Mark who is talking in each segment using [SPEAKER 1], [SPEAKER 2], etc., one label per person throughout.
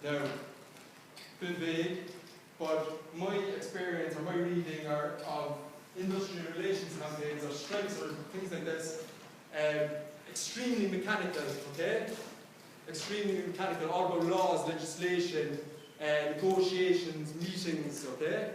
[SPEAKER 1] Now, bit vague, but my experience or my reading of industrial relations campaigns or strikes or things like this, extremely mechanical, okay? Extremely mechanical, all about laws, legislation, negotiations, meetings, okay?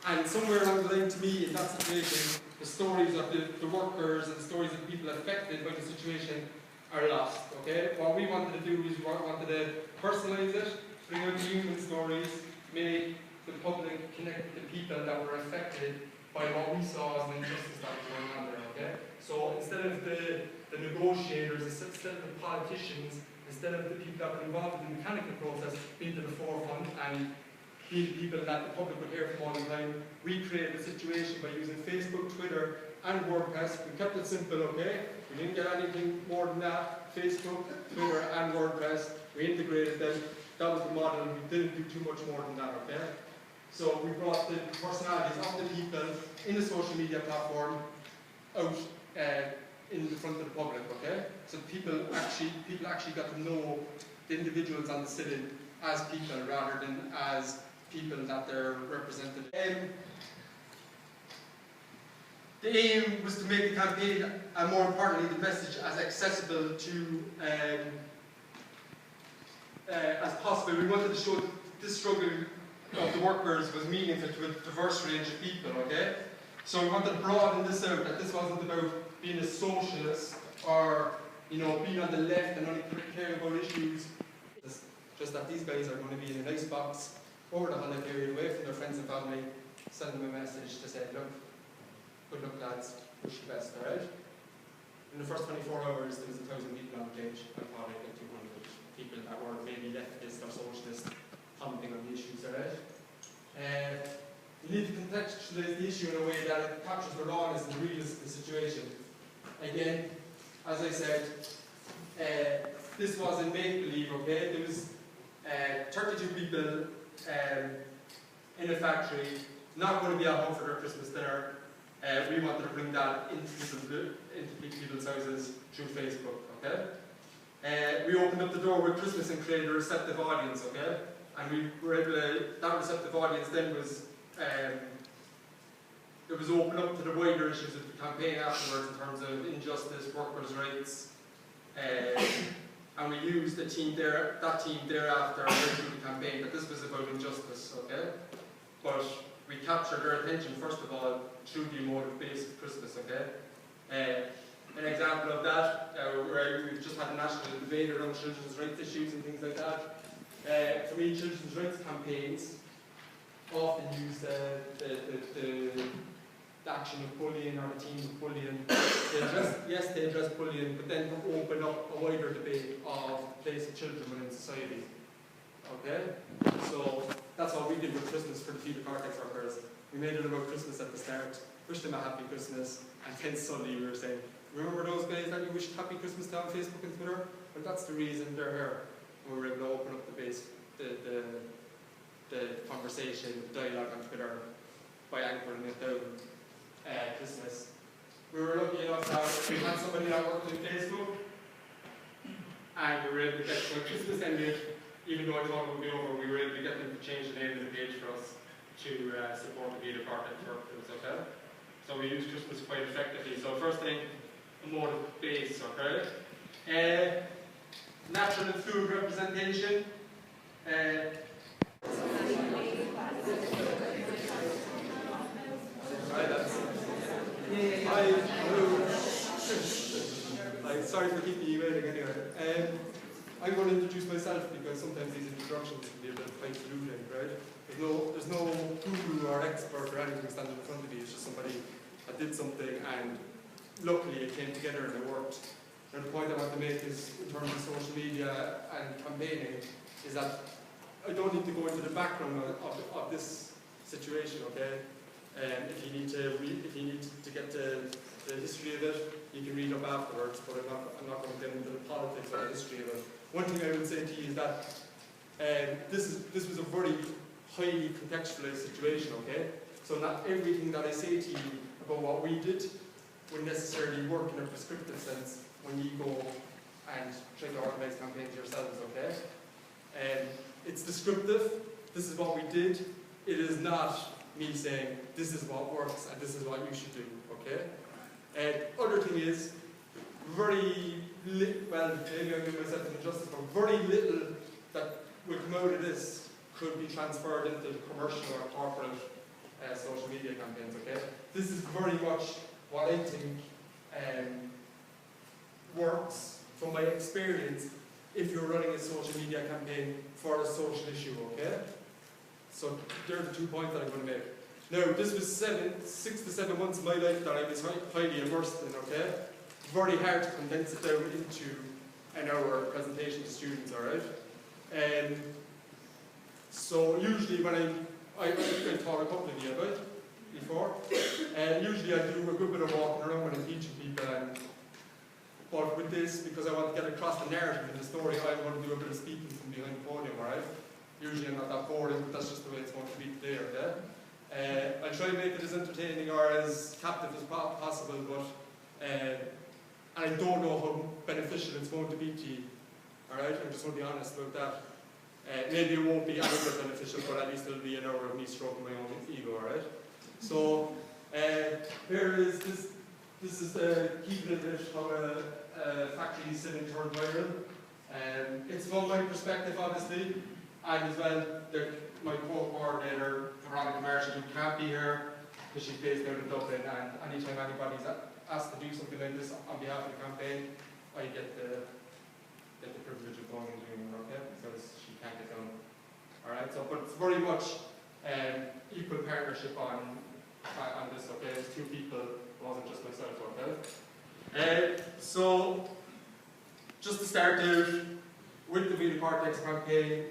[SPEAKER 1] And somewhere along the line to me in that situation, the stories of the workers and the stories of the people affected by the situation are lost, okay? What we wanted to do is we wanted to personalise it, bring out the human stories, make the public connect with the people that were affected by what we saw as an injustice that was going on there, okay? So instead of the negotiators, instead of the politicians, instead of the people that were involved in the mechanical process being to the forefront and being the people that the public would hear from all the time, we created a situation by using Facebook, Twitter, and WordPress. We kept it simple, okay? We didn't get anything more than that. Facebook, Twitter, and WordPress. We integrated them. That was the model. We didn't do too much more than that, okay? So we brought the personalities of the people in the social media platform out in the front of the public, okay? So people actually got to know the individuals on the sit-in as people rather than as people that they're represented. The aim was to make the campaign, and more importantly, the message as accessible to as possible. We wanted to show that this struggle of the workers was meaningful to a diverse range of people, okay? So we wanted to broaden this out, that this wasn't about being a socialist or, you know, being on the left and only caring about issues. Just that these guys are going to be in a nice box over the holiday period, away from their friends and family, send them a message to say, look, good luck lads, wish you the best, alright? In the first 24 hours there was 1,000 people on the page, and probably like 200 people that were maybe leftist or socialist commenting on the issues, alright? You need to contextualize the issue in a way that it captures the rawness and the realness of the situation. Again, as I said, this was in make-believe, okay? There was 32 people in a factory, not going to be at home for their Christmas dinner. We wanted to bring that into people's houses through Facebook, okay? We opened up the door with Christmas and created a receptive audience, okay? And we were able to, that receptive audience then was, it was open up to the wider issues of the campaign afterwards in terms of injustice, workers' rights, and we used that team thereafter through the campaign, that this was about injustice, okay? But we captured their attention, first of all, through the emotive base of Christmas, okay? An example of that, where we've just had a national debate around children's rights issues and things like that. For me, children's rights campaigns often use the action of bullying or the theme of bullying. They address bullying, but then open up a wider debate of the place of children within society. Okay? So that's what we did with Christmas for the VITA CORTEX workers. We made it about Christmas at the start, wished them a happy Christmas, and then suddenly we were saying, remember those guys that you wished happy Christmas to on Facebook and Twitter? Well, that's the reason they're here. And we were able to open up the base, the conversation, the dialogue on Twitter by anchoring it down Christmas. We were lucky enough that we had somebody that worked in Facebook, and we were able to get to a Christmas ended, even though I thought it would be over, we were able to get them to change the name of the page for us to support the VITA CORTEX work. It was okay. So we used Christmas quite effectively. So first thing, emotive base, okay? Natural and food representation. Sorry for keeping you waiting anyway. I'm going to introduce myself because sometimes these introductions can be a bit highfalutin, right? There's no guru or expert or anything standing in front of you. It's just somebody that did something and luckily it came together and it worked. And the point I want to make is, in terms of social media and campaigning, is that I don't need to go into the background of this situation, okay? If you need to get the history of it, you can read up afterwards, but I'm not going to get into the politics or the history of it. One thing I would say to you is that this was a very highly contextualized situation, okay? So not everything that I say to you about what we did would necessarily work in a prescriptive sense when you go and try to organise campaigns yourselves, okay? It's descriptive, this is what we did. It is not me saying, this is what works and this is what you should do, okay? Other thing is, very little, well, maybe I'm doing myself an injustice, but very little that will come out of this could be transferred into commercial or corporate social media campaigns, okay? This is very much what I think works from my experience if you're running a social media campaign for a social issue, okay? So there are the 2 points that I'm going to make. Now, this was 6 to 7 months of my life that I was highly immersed in, okay? Very hard to condense it down into an hour presentation to students, alright? So usually when I taught a couple of you about it before, usually I do a good bit of walking around when I'm teaching people, but with this, because I want to get across the narrative in the story, I want to do a bit of speaking from behind the podium, alright? Usually I'm not that boring, but that's just the way it's going to be today, okay? I'll try to make it as entertaining or as captive as possible, but and I don't know how beneficial it's going to be to you, alright? I'm just going to be honest about that. Maybe it won't be any bit beneficial, but at least it'll be an hour of me stroking my own ego, alright? So, here is this. This is the keeping it bit how a factory is selling turned viral. It's from my perspective, obviously, and as well, my co-coordinator, Veronica Marshall, who can't be here because she's based out in Dublin, and anytime anybody's asked to do something like this on behalf of the campaign, I get the privilege of going and doing it, okay? Because she can't get done. Alright, so but it's very much equal partnership on this, okay? It's 2 people, it wasn't just myself, okay? So just to start out with the VITA CORTEX campaign,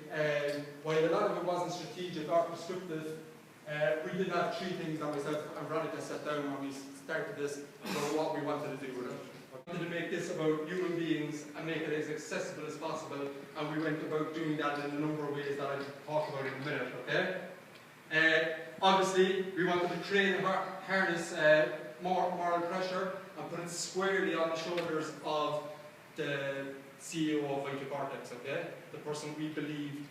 [SPEAKER 1] while a lot of it wasn't strategic or prescriptive, we did have 3 things that myself and Veronica set down when we started this about what we wanted to do with it. We wanted to make this about human beings and make it as accessible as possible, and we went about doing that in a number of ways that I'll talk about in a minute, okay? Obviously, we wanted to train and harness more moral pressure and put it squarely on the shoulders of the CEO of VITA CORTEX, okay? The person we believed,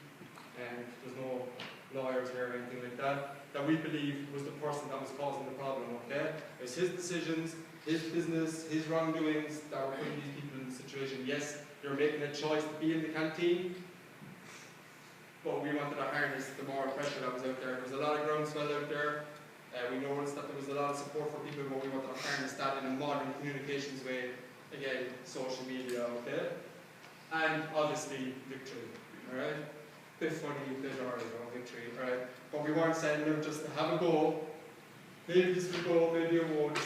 [SPEAKER 1] and there's no lawyers here or anything like that, that we believe was the person that was causing the problem, okay? It was his decisions, his business, his wrongdoings that were putting these people in the situation. Yes, they're making a choice to be in the canteen, but we wanted to harness the moral pressure that was out there. There was a lot of groundswell out there. We noticed that there was a lot of support for people, but we wanted to harness that in a modern communications way. Again, social media, okay? And obviously, victory, alright? Bit funny, bit early, victory, alright? But we weren't saying, no, just to have a go. Maybe this will go, maybe it won't.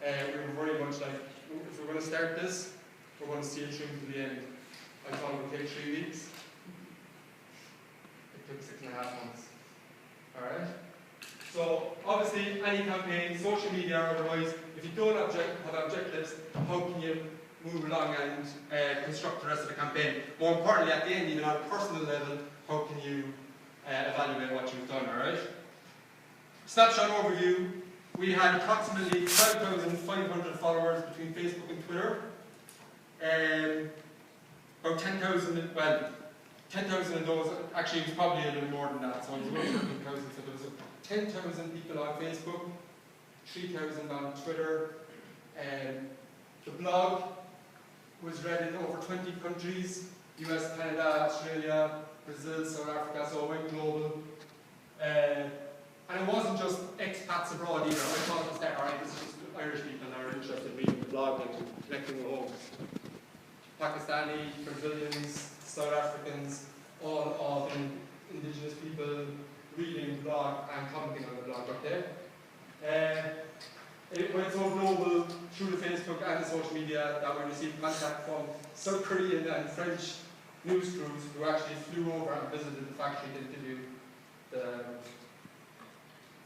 [SPEAKER 1] We were very much like, if we're going to start this, we're going to see it through to the end. I thought it would take 3 weeks. It took 6.5 months. Alright? So, obviously, any campaign, social media or otherwise, if you don't have objectives, how can you move along and construct the rest of the campaign? More importantly, at the end, even on a personal level, how can you evaluate what you've done, alright? Snapshot overview. We had approximately 5,500 followers between Facebook and Twitter. About 10,000, well, 10,000 of those, actually it was probably a little more than that, so it was about 15,000, so there was 10,000 people on Facebook, 3,000 on Twitter. The blog was read in over 20 countries, US, Canada, Australia, Brazil, South Africa, so it went global. And it wasn't just expats abroad either. I thought it was that, alright, this is just Irish people that are interested in reading the blog and connecting with homes. Pakistani, Brazilians, South Africans, all indigenous people reading the blog and commenting on the blog, okay? It went so global through the Facebook and the social media that we received contact from South Korean and French news crews who actually flew over and visited the factory to interview the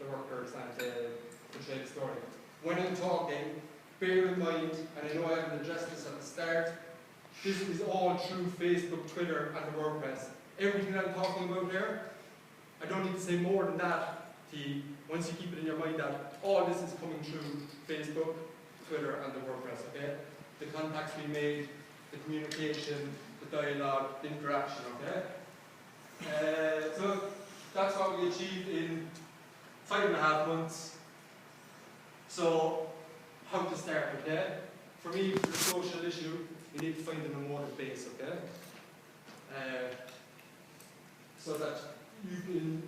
[SPEAKER 1] workers and to share the story. When I'm talking, bear in mind, and I know I haven't addressed this at the start, this is all through Facebook, Twitter and the WordPress. Everything I'm talking about there, I don't need to say more than that to key. Once you keep it in your mind that all this is coming through Facebook, Twitter, and the WordPress, okay? The contacts we made, the communication, the dialogue, the interaction, okay? So that's what we achieved in 5.5 months. So, how to start, okay? For me, for the social issue, we need to find an emotive base, okay? So that you can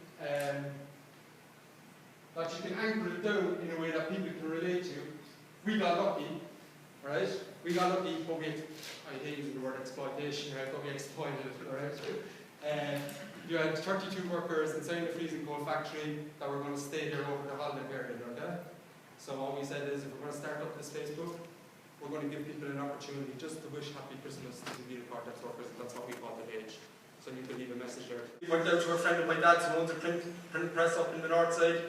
[SPEAKER 1] anchor it down in a way that people can relate to. We got lucky, right? We got lucky, but I hate using the word exploitation, right? But we exploited it, right? You had 32 workers inside the freezing cold factory that were going to stay here over the holiday period, okay? So what we said is, if we're going to start up this Facebook, we're going to give people an opportunity just to wish Happy Christmas to the VITA CORTEX workers. That's what we call the page. So you can leave a message there. We went out to a friend of my dad's who owns a print press up in the north side,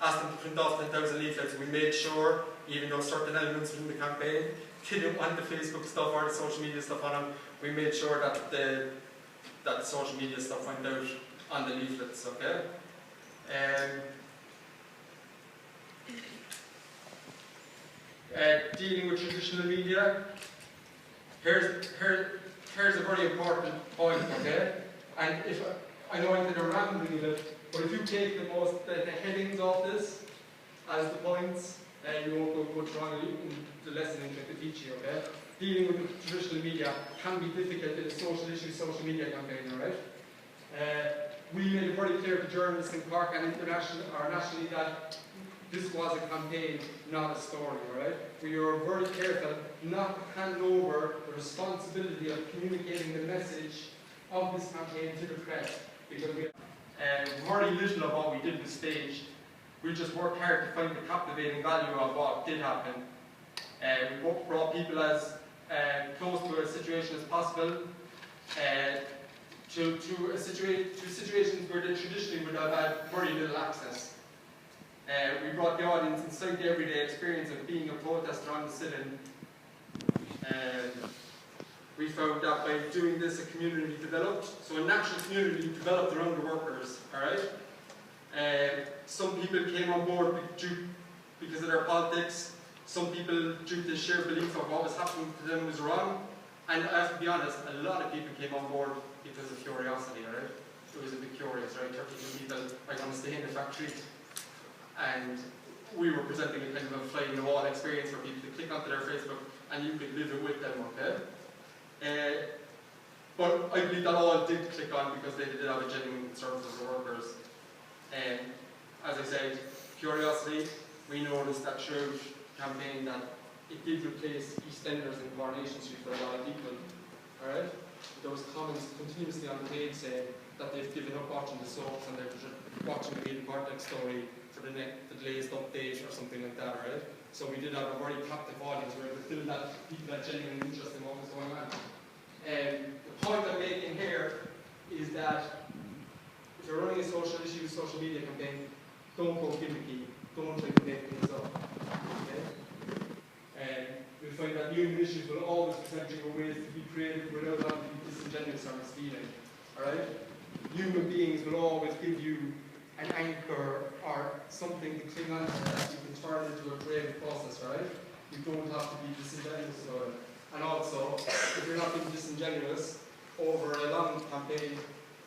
[SPEAKER 1] asked them to print off 10,000 leaflets. We made sure, even though certain elements within the campaign didn't want the Facebook stuff or the social media stuff on them, we made sure that the social media stuff went out on the leaflets, okay? Dealing with traditional media, here's a very important point, okay? And if I know I'm kind of rambling a bit, but if you take the headings of this as the points, you won't go much wrong in the lesson I'm trying to teach you, okay? Dealing with traditional media can be difficult in a social issue, social media campaign, alright? We made it very clear to journalists in Cork and nationally that this was a campaign, not a story, alright? We were very careful not to hand over the responsibility of communicating the message of this campaign to the press, because very little of what we did was staged. We just worked hard to find the captivating value of what did happen. We brought people as close to a situation as possible, to situations where they traditionally would have had very little access. We brought the audience inside the everyday experience of being a protester on the sit-in. We found that by doing this, a community developed. So a natural community developed around the workers, alright? Some people came on board because of their politics. Some people, due to the shared belief of what was happening to them was wrong. And I have to be honest, a lot of people came on board because of curiosity, alright? It was a bit curious, right? 32 people are going to stay in the factory. And we were presenting a kind of a fly-in-the-wall experience for people to click onto their Facebook and you could live it with them, okay? But I believe that all did click on because they did have a genuine concern for the workers. As I said, curiosity, we noticed that throughout the campaign that it did replace EastEnders and Coronation Street for a lot of people. Alright? There was comments continuously on the page saying that they've given up watching the soaps and they're just watching the VITA CORTEX story for the latest update or something like that, right? So we did have a very captive audience where we filled that people had genuine interest in what was going on. The point I'm making here is that if you're running a social issue, social media campaign, don't go gimmicky, don't try to make things up. Okay? You'll find that human issues will always present you with ways to be creative without having to be disingenuous or misleading. Alright? Human beings will always give you an anchor or something to cling on to that you can turn into a creative process, right? You don't have to be disingenuous about it. And also, if you're not being disingenuous over a long campaign,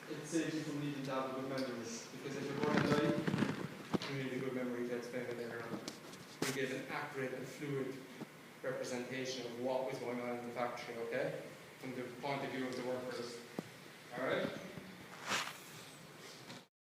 [SPEAKER 1] it saves you from needing to have good memories. Because if you're going to die, you need a good memory to explain it later on. We gave an accurate and fluid representation of what was going on in the factory, okay? From the point of view of the workers.